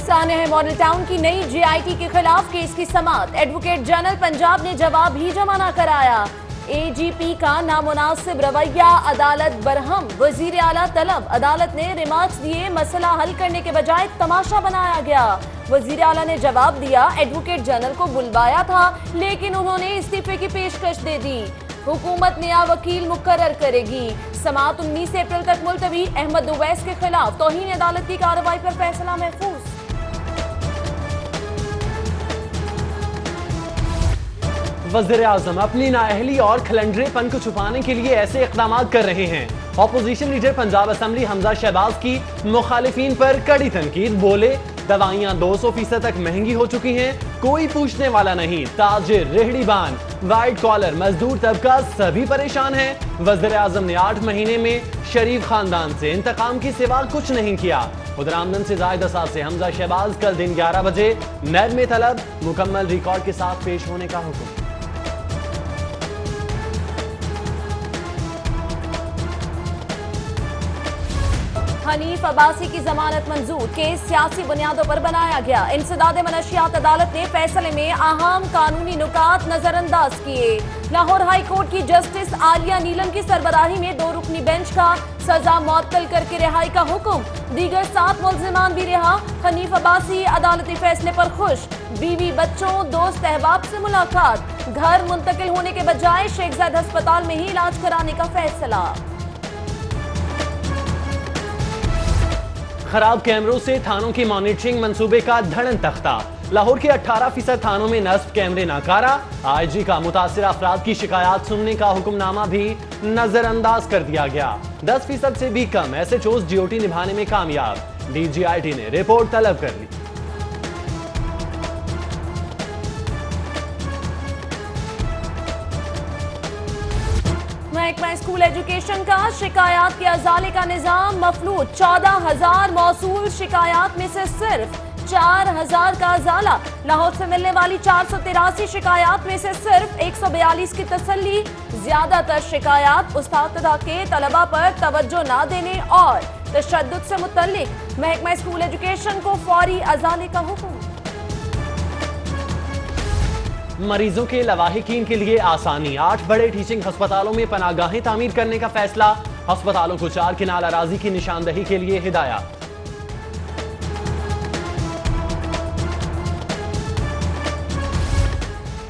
साने है model town की नई जीआईटी के खिलाफ केस की समाअत। एडवोकेट जनरल पंजाब ने जवाब ही जमा न कराया। एजीपी का नामुनासिब रवैया अदालत बरहम। वजीर आला तलब। अदालत ने रिमार्क्स दिए, मसला हल करने के बजाय तमाशा बनाया गया। वजीर आला ने जवाब दिया, एडवोकेट जनरल को बुलवाया था लेकिन उन्होंने इस्तीफे की पेशकश दे दी। हुकूमत नया वकील मुकर्रर करेगी। समाअत 19 अप्रैल तक मुलतवी। अहमद उवैस के खिलाफ तौहीन अदालत की कार्रवाई पर फैसला महफूज। वज़ीर आज़म अपनी नाअहली और खलंडरेपन को छुपाने के लिए ऐसे इक़दाम कर रहे हैं। Opposition leader Punjab assembly Hamza Shahbaz की मुखालिफिन पर कड़ी तनकीद। बोले, दवाइयां 200% तक महंगी हो चुकी हैं, कोई पूछने वाला नहीं। ताजिर, रेहड़ीबान, वाइट कॉलर, मजदूर तबका सभी परेशान है। वज़ीर आज़म ने 8 महीने में शरीफ खानदान से इंतकाम की सिवा कुछ नहीं किया। उधर आमदन से जायद असासे हमजा शहबाज कल दिन 11 बजे नैब में तलब। मुकम्मल रिकॉर्ड के साथ पेश होने का हुक्म। हनीफ अब्बासी की जमानत मंजूर। केस सियासी बुनियादों पर बनाया गया। इंसदाद मनशियात अदालत ने फैसले में अहम कानूनी नुकात नजरअंदाज किए। लाहौर हाई कोर्ट की जस्टिस आलिया नीलम की सरबराही में 2 रुकनी बेंच का सजा मुअत्तल करके रिहाई का हुक्म। दीगर 7 मुल्जिमान भी रिहा। हनीफ अब्बासी अदालती फैसले पर खुश। बीवी, बच्चों, दोस्त अहबाब से मुलाकात। घर मुंतकिल होने के बजाय शेख जायद अस्पताल में ही इलाज कराने का फैसला। खराब कैमरों से थानों की मॉनिटरिंग मंसूबे का धड़न तख्ता। लाहौर के 18% थानों में नस्ब कैमरे नाकारा। आईजी का मुतासिर अफराद की शिकायत सुनने का हुक्मनामा भी नजरअंदाज कर दिया गया। 10% से भी कम SHOs ड्यूटी निभाने में कामयाब। DGIT ने रिपोर्ट तलब कर ली। महकमा स्कूल एजुकेशन का शिकायत के अजाले का निजाम मफलूज। 14,000 मौसूल शिकायत में से सिर्फ 4,000 का अजाला। लाहौर से मिलने वाली 483 शिकायत में से सिर्फ 142 की तसल्ली। ज्यादातर शिकायत उस्ताद के तलबा पर तवज्जो न देने और तशद्दुद से मुतल्लिक। महकमा स्कूल एजुकेशन को फौरी अजाले का हुक्म। मरीजों के लवाहिकीन के लिए आसानी। 8 बड़े टीचिंग अस्पतालों में पनागाहें तामीर करने का फैसला। अस्पतालों को 4 किनाल अराजी की निशानदही के लिए हिदायत।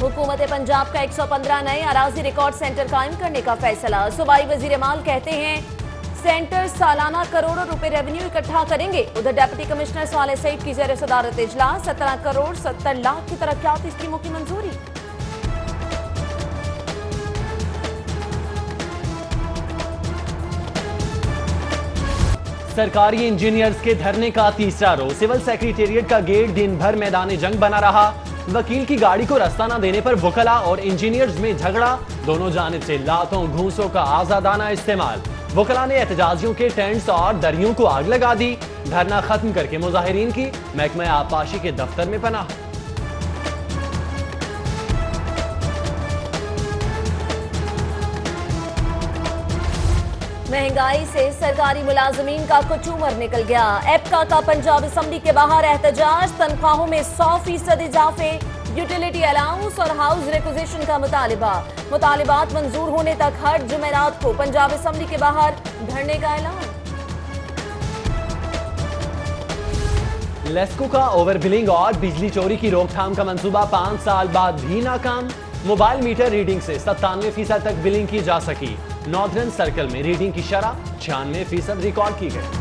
हुकूमत पंजाब का 115 नए अराजी रिकॉर्ड सेंटर कायम करने का फैसला। सूबाई वजीर माल कहते हैं, सेंटर सालाना करोड़ों रुपए रेवेन्यू इकट्ठा करेंगे। उधर डिप्टी कमिश्नर साले सईद की ज़ेर सदारत इजलास। 17 करोड़ 70 लाख की तरक्याती स्कीमों की मंजूरी। सरकारी इंजीनियर्स के धरने का तीसरा रोज। सिविल सेक्रेटेरिएट का गेट दिन भर मैदान जंग बना रहा। वकील की गाड़ी को रास्ता न देने पर वकला और इंजीनियर्स में झगड़ा। दोनों जानिब से लातों घूंसों का आजादाना इस्तेमाल। वकला ने एहतजाजियों के टेंट्स और दरियों को आग लगा दी। धरना खत्म करके मुजाहिरीन की महकमा आबपाशी के दफ्तर में पनाह। महंगाई से सरकारी मुलाजमीन का कुछ उम्र निकल गया। एप्का का पंजाब असेंबली के बाहर एहतजाज। तनख्वाहों में 100% इजाफे। यूटिलिटी अलाउंस और हाउस रिक्विजिशन का मुतालिबा। मुतालिबात मंजूर होने तक हर जुमेरात को पंजाब असेंबली के बाहर धरने का ऐलान। लेस्को का ओवर बिलिंग और बिजली चोरी की रोकथाम का मंसूबा 5 साल बाद भी नाकाम। मोबाइल मीटर रीडिंग से 97% तक बिलिंग की जा सकी। नॉर्दर्न सर्कल में रीडिंग की शरह 96% रिकॉर्ड की गई।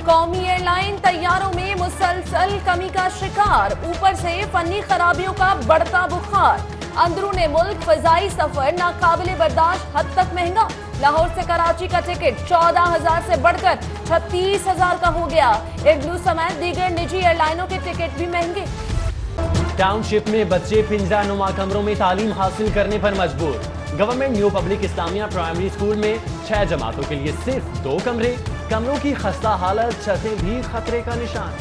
कौमी एयरलाइन तैयारों में मुसलसल कमी का शिकार। ऊपर से फनी खराबियों का बढ़ता बुखार। अंदरूने मुल्क फजाई सफर नाकाबिले बर्दाश्त हद तक महंगा। लाहौर से कराची का टिकट 14,000 से बढ़कर 36,000 का हो गया। एयरब्लू समेत दीगर निजी एयरलाइनों के टिकट भी महंगे। टाउनशिप में बच्चे पिंजरा नुमा कमरों में तालीम हासिल करने पर मजबूर। Government new public Islamia primary school में 6 जमातों के लिए सिर्फ 2 कमरे। कमरों की खस्ता हालत, छतें भी खतरे का निशान।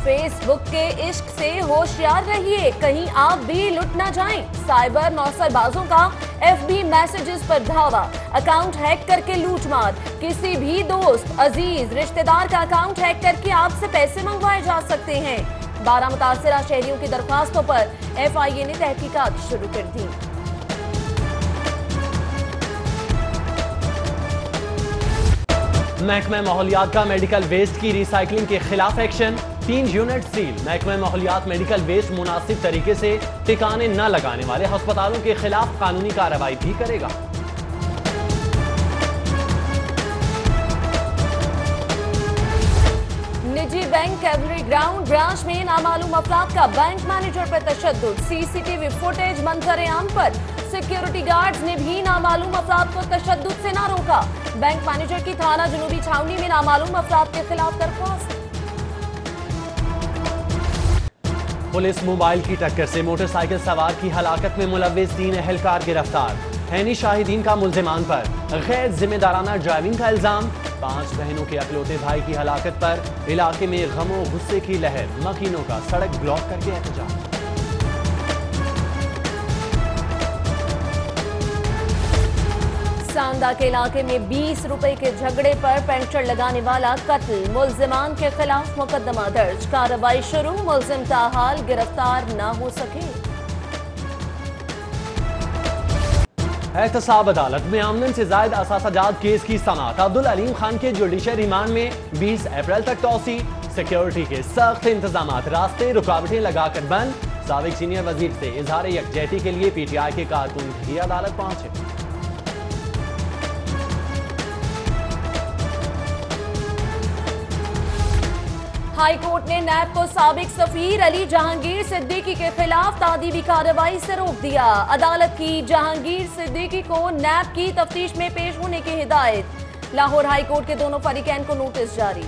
फेसबुक के इश्क से होशियार रहिए, कहीं आप भी लुट ना जाएं। साइबर नौसरबाजों का एफबी मैसेजेस पर धावा, अकाउंट हैक करके लूटमार। किसी भी दोस्त, अजीज, रिश्तेदार का अकाउंट हैक करके आपसे पैसे मंगवाए जा सकते हैं। 12 मुतासिरा शहरियों की दरख्वास्तों पर एफआईए ने तहकीकात शुरू कर दी। महकमा माहौलियात का मेडिकल वेस्ट की रिसाइकलिंग के खिलाफ एक्शन, 3 यूनिट सील। महकमा माहौलियात मेडिकल वेस्ट मुनासिब तरीके से ठिकाने न लगाने वाले अस्पतालों के खिलाफ कानूनी कार्रवाई भी करेगा। निजी बैंक कैवलरी ग्राउंड ब्रांच में नामालूम अफराद का बैंक मैनेजर पर तशद्दुद, सीसीटीवी फुटेज मंजर-ए-आम पर। सिक्योरिटी गार्ड्स ने भी नामालूम अफराद को तशद्दुद से न रोका। बैंक मैनेजर की थाना जुनूबी छावनी में नामालूम अफराद के खिलाफ दरख्वास्त। पुलिस मोबाइल की टक्कर से मोटरसाइकिल सवार की हलाकत में मुलव्विस 3 एहलकार गिरफ्तार। हैनी शाहिदीन का मुल्जिमान पर गैर जिम्मेदाराना ड्राइविंग का इल्जाम। 5 बहनों के अकलौते भाई की हलाकत पर इलाके में गमो गुस्से की लहर, मकीनों का सड़क ब्लॉक करके एहतजाज। सांदा के इलाके में 20 रुपए के झगड़े पर पेंचर लगाने वाला कत्ल, मुल्जिमान के खिलाफ मुकदमा दर्ज। कार्रवाई शुरू, मुल्जिम ताहाल गिरफ्तार न हो सके। एहतसाब अदालत में आमदन से जायद असासाजात केस की समाअत। अब्दुल अलीम खान के जुडिशल रिमांड में 20 अप्रैल तक तौसी। सिक्योरिटी के सख्त इंतजाम, रास्ते रुकावटें लगाकर बंद। साबिक सीनियर वजीर से इजहार यकजहती के लिए पीटीआई के कारकुन भी अदालत पहुंचे। हाई कोर्ट ने नैब को साबिक सफीर अली जहांगीर सिद्दीकी के खिलाफ तादीबी कार्रवाई से रोक दिया। अदालत की जहांगीर सिद्दीकी को नैब की तफ्तीश में पेश होने की हिदायत। लाहौर हाई कोर्ट के दोनों फरीकैन को नोटिस जारी।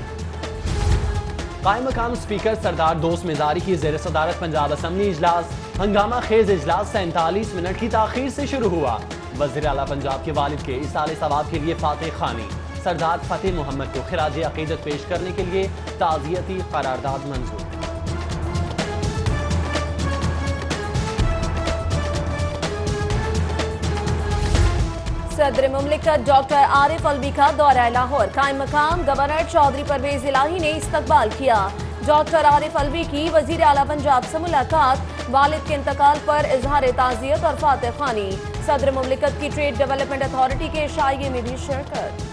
कायम मकाम स्पीकर सरदार दोस्त मिजारी की ज़ेर सदारत पंजाब असम्बली इजलास, हंगामा खेज इजलास 47 मिनट की ताखीर से शुरू हुआ। वज़ीर आला पंजाब के वालिद के इसाले सवाब के लिए फातह खानी, सरदार फतेह मोहम्मद को खिराज अकीदत पेश करने के लिए ताज़ियती करारदाद मंजूर। सदर मुमलिकत डॉक्टर आरिफ अलवी का दौरा लाहौर, कायम मकाम गवर्नर चौधरी परवेज इलाही ने इस्तकबाल किया। डॉक्टर आरिफ अलवी की वजीर आला पंजाब से मुलाकात, वालिद के इंतकाल पर इजहार ताज़ियत और फातह खानी। सदर मुमलिकत की ट्रेड डेवलपमेंट अथॉरिटी के इशाइये में भी शिरकत।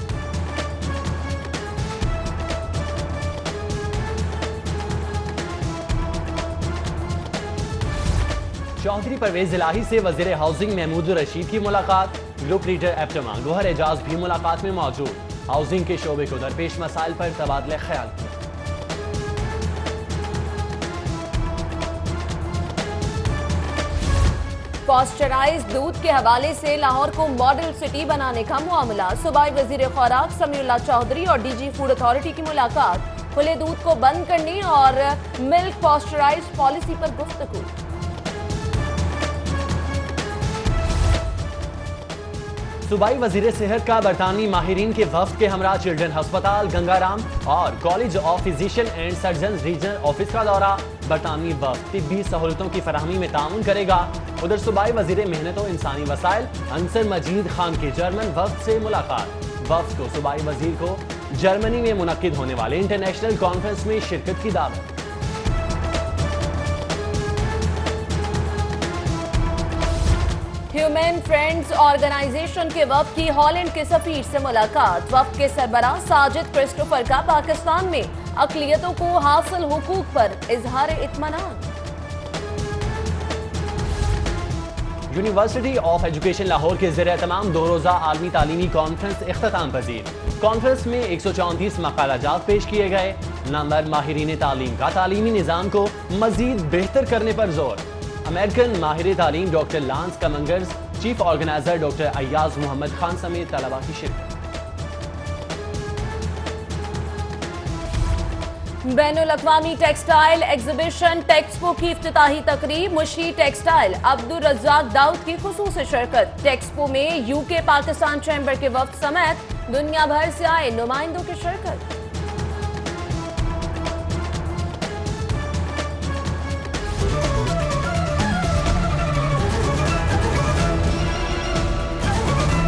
चौधरी परवेज इलाही से वजीर हाउसिंग महमूद रशीद की मुलाकात। Group leader APTMA Gohar Ejaz भी मुलाकात में मौजूद। हाउसिंग के शोबे को दरपेश मसाइल पर तबादला ख्याल किया। पॉस्चराइज्ड दूध के हवाले से लाहौर को मॉडल सिटी बनाने का मामला। सूबाई वजीर खुराक समीउल्लाह चौधरी और डीजी फूड अथॉरिटी की मुलाकात। खुले दूध को बंद करने और मिल्क पॉस्चराइज्ड पॉलिसी पर गुफ्तगू। सूबाई वजीर सेहत का बरतानवी माहिरीन के वफ्द के हमरा चिल्ड्रन अस्पताल गंगाराम और college of physician and surgeon regional office का दौरा। बरतानवी वफ्द तिब्बी सहूलतों की फराहमी में ताउन करेगा। उधर सूबाई वजीर मेहनत और इंसानी वसाइल अंसर मजीद खान की जर्मन वफ्द से मुलाकात। वफ्द को सूबाई वजीर को जर्मनी में मुनक्किद होने वाले इंटरनेशनल कॉन्फ्रेंस में शिरकत की दावत। ह्यूमन फ्रेंड्स ऑर्गेनाइजेशन के वफ्द की हॉलैंड के सफीर से मुलाकात। वफ्द के सरबराह साजिद क्रिस्टोफर का पाकिस्तान में अक़लियतों को हासिल हुकूक पर इजहार इत्मीनान। यूनिवर्सिटी ऑफ एजुकेशन लाहौर के ज़ेर तमाम 2 रोज़ा आलमी तालीमी कॉन्फ्रेंस इख्तिताम पजीर। कॉन्फ्रेंस में 134 मकालाजात पेश किए गए। नामवर माहिरीन तालीम का तालीमी निज़ाम को मजीद बेहतर करने पर जोर। अमेरिकन माहिर तालीम doctor Lance Cummings, chief organizer doctor Ayaz Mohammad Khan समेत तलबा की शिरकत। बैनुल अक़वामी टेक्सटाइल एग्जीबिशन टेक्सपो की इफ्तिताही तकरीब। मुशी टेक्सटाइल अब्दुल रज़्ज़ाक दाऊद की खुसूसी शिरकत। टेक्सपो में यूके पाकिस्तान चैम्बर के वफ्द समेत दुनिया भर से आए नुमाइंदों की शिरकत।